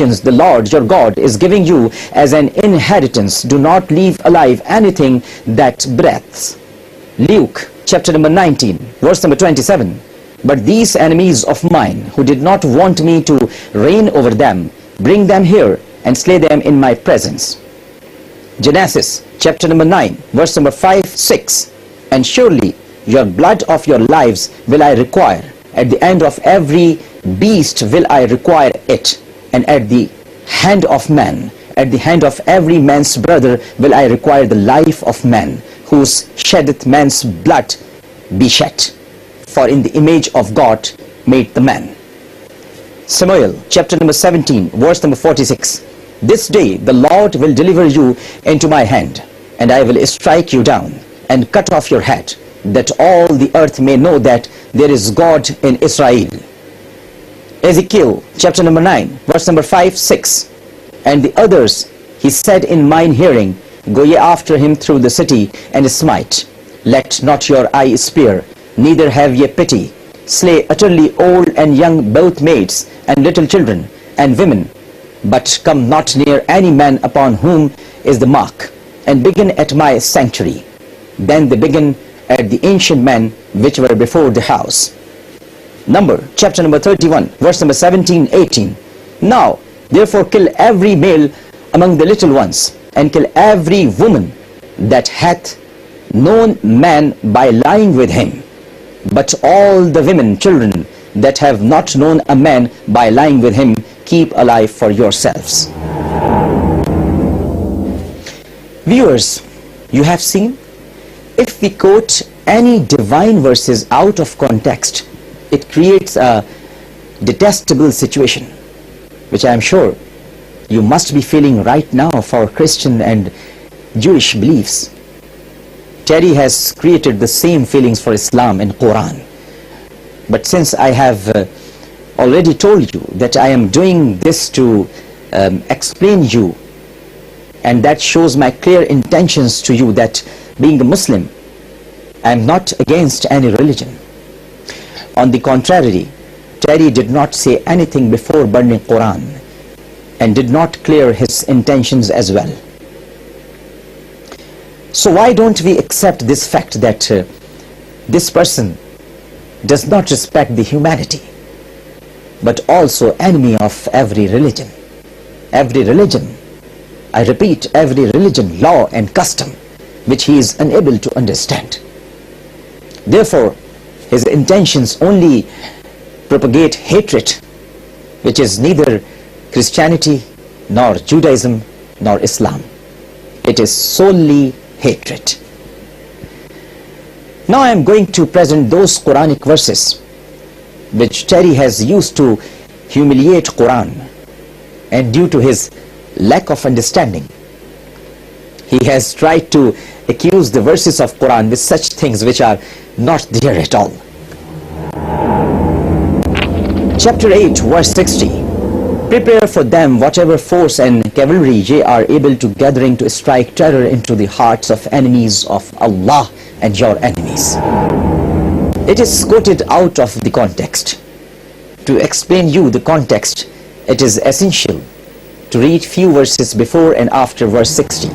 nations the Lord your God is giving you as an inheritance, do not leave alive anything that breathes. Luke chapter number 19, verse number 27. But these enemies of mine, who did not want me to reign over them, bring them here and slay them in my presence. Genesis chapter number 9, verse number 5, 6. And surely your blood of your lives will I require. At the end of every beast will I require it. And at the hand of man, at the hand of every man's brother will I require the life of man, whose sheddeth man's blood be shed. For in the image of God made the man. Samuel chapter number 17, verse number 46. This day the Lord will deliver you into my hand, and I will strike you down and cut off your head, that all the earth may know that there is God in Israel. Ezekiel chapter number 9, verse number 5, 6. And the others he said in mine hearing, go ye after him through the city and smite. Let not your eye spare, neither have ye pity. Slay utterly old and young, both maids and little children and women, but come not near any man upon whom is the mark, and begin at my sanctuary. Then they begin at the ancient men which were before the house. Number chapter number 31, verse number 17, 18. Now therefore kill every male among the little ones, and kill every woman that hath known man by lying with him. But all the women, children that have not known a man by lying with him, keep alive for yourselves. Viewers, you have seen, if we quote any divine verses out of context, it creates a detestable situation, which I am sure you must be feeling right now for Christian and Jewish beliefs. Terrie has created the same feelings for Islam and Qur'an. But since I have already told you that I am doing this to explain you, and that shows my clear intentions to you that being a Muslim, I am not against any religion. On the contrary, Terrie did not say anything before burning Qur'an, and did not clear his intentions as well. So why don't we accept this fact that this person does not respect the humanity, but also enemy of every religion? Every religion, I repeat, every religion, law and custom, which he is unable to understand. Therefore, his intentions only propagate hatred, which is neither Christianity, nor Judaism, nor Islam. It is solely hatred. Now I am going to present those Quranic verses which Terrie has used to humiliate Qur'an, and due to his lack of understanding, he has tried to accuse the verses of Qur'an with such things which are not there at all. Chapter 8, verse 60. Prepare for them whatever force and cavalry ye are able to gathering to strike terror into the hearts of enemies of Allah and your enemies. It is quoted out of the context. To explain you the context, it is essential to read few verses before and after verse 60.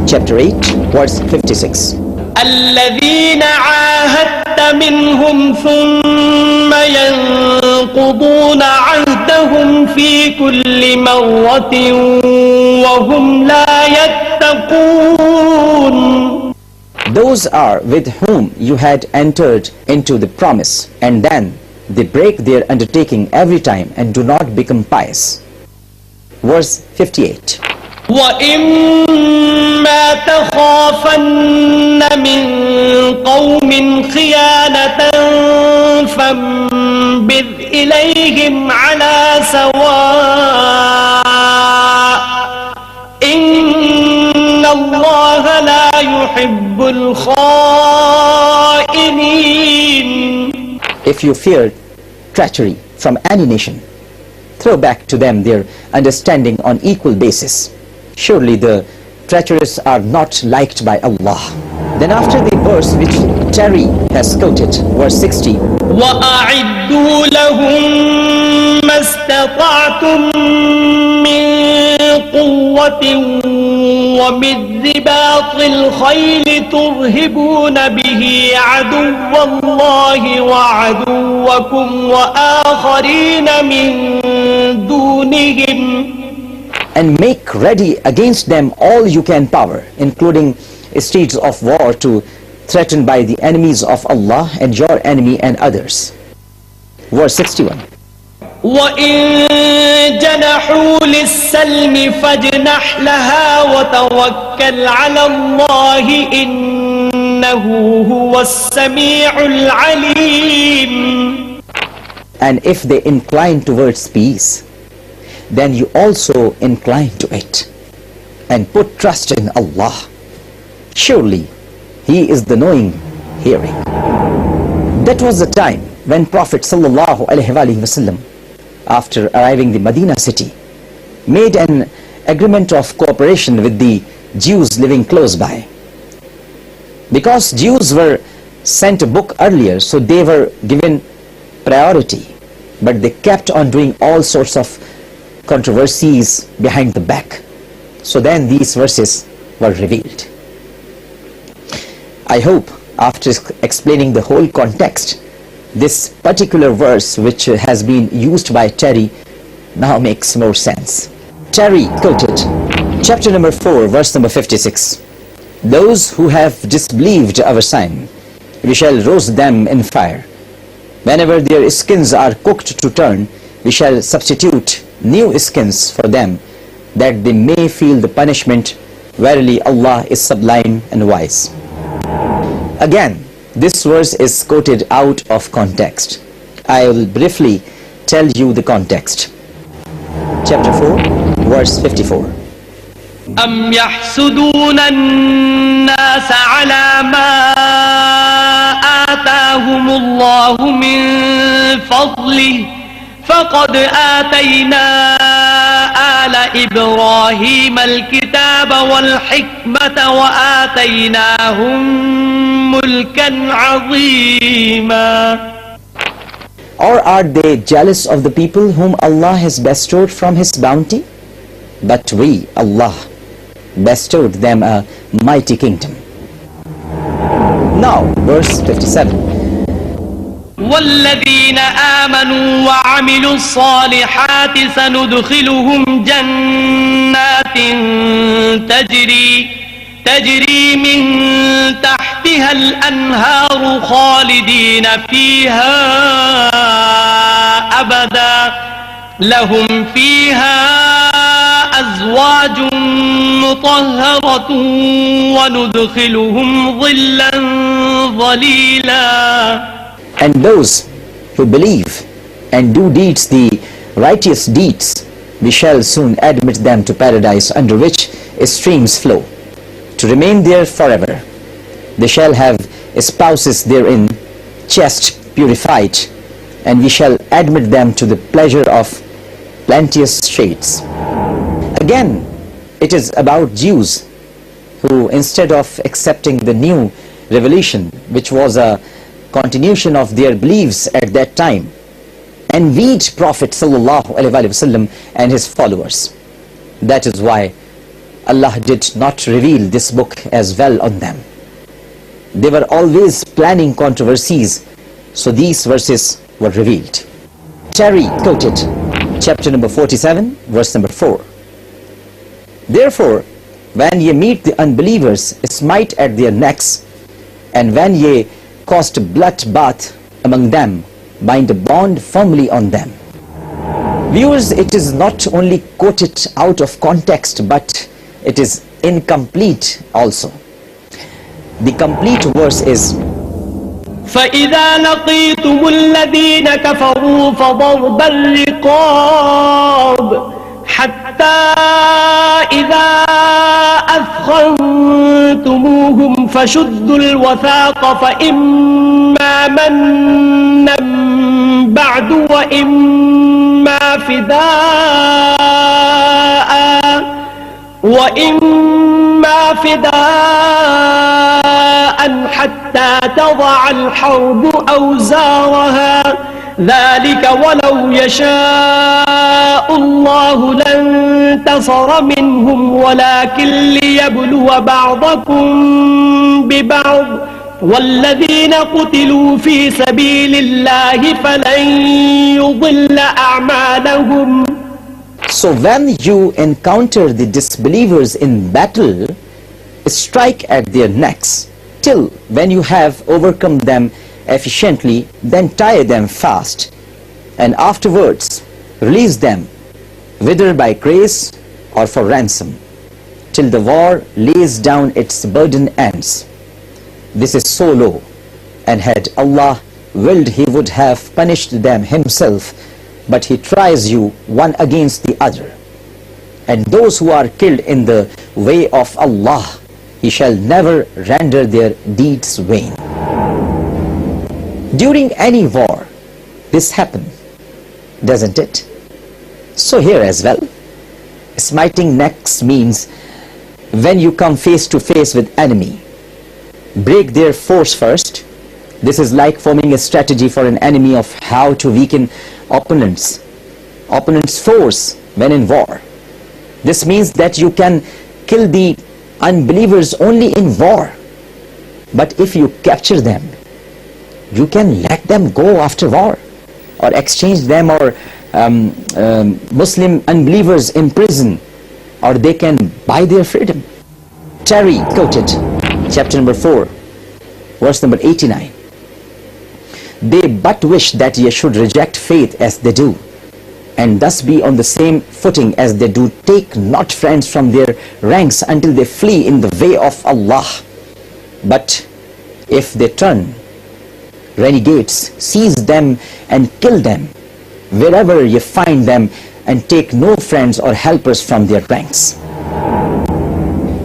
Chapter 8, verse 56. الذين عاهدت منهم ثم ينقضون عهدهم في كل مرة وهم لا يتقون. Those are with whom you had entered into the promise, and then they break their undertaking every time and do not become pious. Verse 58. وَإِمَّا تَخَافَنَّ مِنْ قَوْمٍ خِيَانَةً فَانبِذْ إِلَيْهِمْ عَلَى سَوَاءٍ إِنَّ اللَّهَ لَا يُحِبُّ الْخَائِنِينَ. If you fear treachery from any nation, throw back to them their understanding on equal basis. Surely the treacherous are not liked by Allah. Then after the verse which Terrie has quoted, verse 60, وأعدوا لهم ما استطعتم من قوة ومن رباط الخيل ترهبون به عدو الله وعدوكم وآخرين من دونهم. And make ready against them all you can power, including steeds of war to threaten by the enemies of Allah and your enemy and others. Verse 61. وَإِن جَنَحُوا لِلسَّلْمِ فَاجْنَحْ لَهَا وَتَوَكَّلْ عَلَى اللَّهِ إِنَّهُ هُوَ السَّمِيعُ الْعَلِيمُ. And if they incline towards peace, then you also incline to it, and put trust in Allah. Surely He is the knowing, hearing. That was the time when Prophet ﷺ, after arriving the Medina city, made an agreement of cooperation with the Jews living close by. Because Jews were sent a book earlier, so they were given priority, but they kept on doing all sorts of controversies behind the back. So then these verses were revealed. I hope after explaining the whole context, this particular verse which has been used by Terrie now makes more sense. Terrie quoted chapter number 4 verse number 56. Those who have disbelieved our sign, we shall roast them in fire. Whenever their skins are cooked to turn, we shall substitute new skins for them, that they may feel the punishment. Verily Allah is sublime and wise. Again, this verse is quoted out of context. I will briefly tell you the context. Chapter 4, verse 54. أم يحسدون الناس على ما آتاهم الله من فضله فقد آتينا آل إبراهيم الكتاب والحكمة وآتيناهم ملكا عظيما. Or are they jealous of the people whom Allah has bestowed from His bounty? But we, Allah, bestowed them a mighty kingdom. Now, verse 57. والذين آمنوا وعملوا الصالحات سندخلهم جنات تجري من تحتها الأنهار خالدين فيها أبدا لهم فيها أزواج مطهرة وندخلهم ظلا ظليلا. And those who believe and do deeds, the righteous deeds, we shall soon admit them to paradise, under which streams flow, to remain there forever. They shall have spouses therein, chaste, purified, and we shall admit them to the pleasure of plenteous shades. Again, it is about Jews who, instead of accepting the new revelation, which was a continuation of their beliefs at that time, envied Prophet ﷺ and his followers. That is why Allah did not reveal this book as well on them. They were always planning controversies, so these verses were revealed. Terrie quoted chapter number 47, verse number 4. Therefore, when ye meet the unbelievers, smite at their necks, and when ye cast a blood bath among them, bind a bond firmly on them. Viewers, it is not only quoted out of context, but it is incomplete also. The complete verse is فإذا لقيتم الذين كفروا فضرب الرقاب حتى إذا أثخنتموهم فشدوا الوثاق فإما منا بعد وإما فداء حتى حتى تضع الحرب أوزارها ذلك ولو يشاء الله لانتصر منهم ولكن ليبلو بعضكم ببعض والذين قتلوا في سبيل الله فلن يضل أعمالهم. So when you encounter the disbelievers in battle, strike at their necks till when you have overcome them efficiently, then tie them fast, and afterwards release them, whether by grace or for ransom, till the war lays down its burden ends. This is so low, and had Allah willed, He would have punished them Himself, but He tries you one against the other. And those who are killed in the way of Allah, He shall never render their deeds vain. During any war, this happens, doesn't it? So here as well, smiting necks means when you come face to face with enemy, break their force first. This is like forming a strategy for an enemy of how to weaken opponent's force when in war. This means that you can kill the unbelievers only in war, but if you capture them, you can let them go after war, or exchange them, or Muslim unbelievers in prison, or they can buy their freedom. Terrie quoted chapter number 4, verse number 89. They but wish that ye should reject faith as they do, and thus be on the same footing as they do. Take not friends from their ranks until they flee in the way of Allah. But if they turn renegades, seize them and kill them wherever you find them, and take no friends or helpers from their ranks.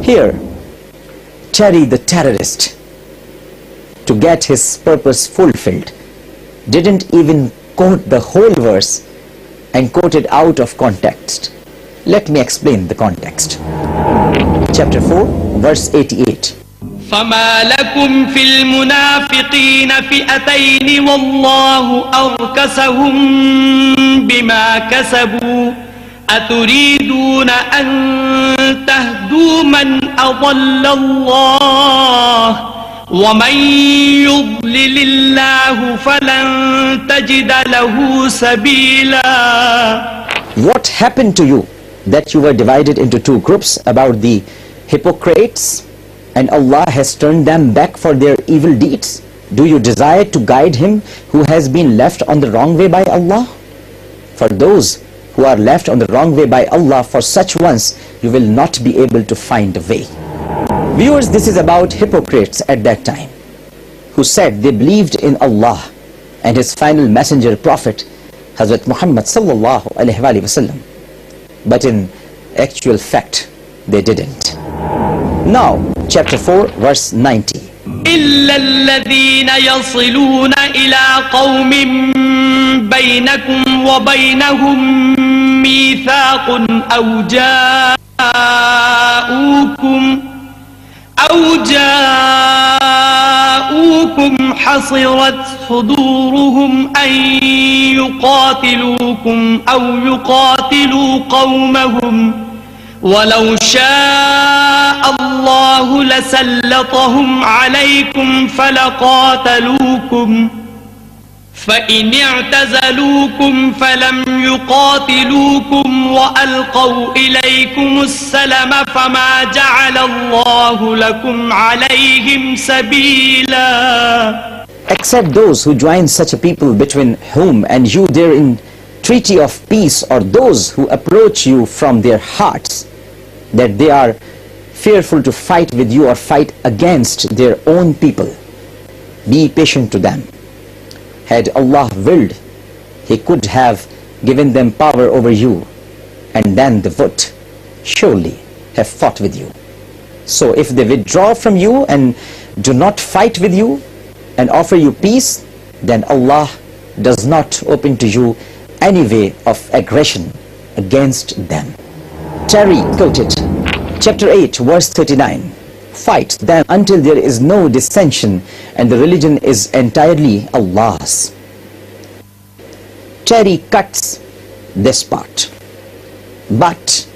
Here, Terrie the terrorist, to get his purpose fulfilled, didn't even quote the whole verse and quote it out of context. Let me explain the context. Chapter 4, verse 88. فما لكم في المنافقين فئتين والله أركسهم بما كسبوا أتريدون أن تهدوا من أضل الله ومن يضلل الله فلن تجد له سبيلا. What happened to you that you were divided into two groups about the hypocrites, and Allah has turned them back for their evil deeds? Do you desire to guide him who has been left on the wrong way by Allah? For those who are left on the wrong way by Allah, for such ones you will not be able to find a way. Viewers, this is about hypocrites at that time, who said they believed in Allah and His final messenger prophet Hazrat Muhammad sallallahu alaihi wasallam, but in actual fact they didn't. Now, chapter 4, verse 90. إلا الذين يصلون إلى قوم بينكم وبينهم ميثاق أو جاءوكم حصرت صدورهم أن يقاتلوكم أو يقاتلوا قومهم ولو شاء الله لسلطهم عليكم فلقاتلوكم فإن اعتزلوكم فلم يقاتلوكم وألقوا إليكم السلم فما جعل الله لكم عليهم سبيلا. Except those who join such a people between whom and you there in treaty of peace, or those who approach you from their hearts, that they are fearful to fight with you or fight against their own people. Be patient to them. Had Allah willed, He could have given them power over you, and then they would surely have fought with you. So if they withdraw from you and do not fight with you and offer you peace, then Allah does not open to you any way of aggression against them. Terrie quoted chapter 8, verse 39. fight them until there is no dissension and the religion is entirely Allah's. Terrie cuts this part. But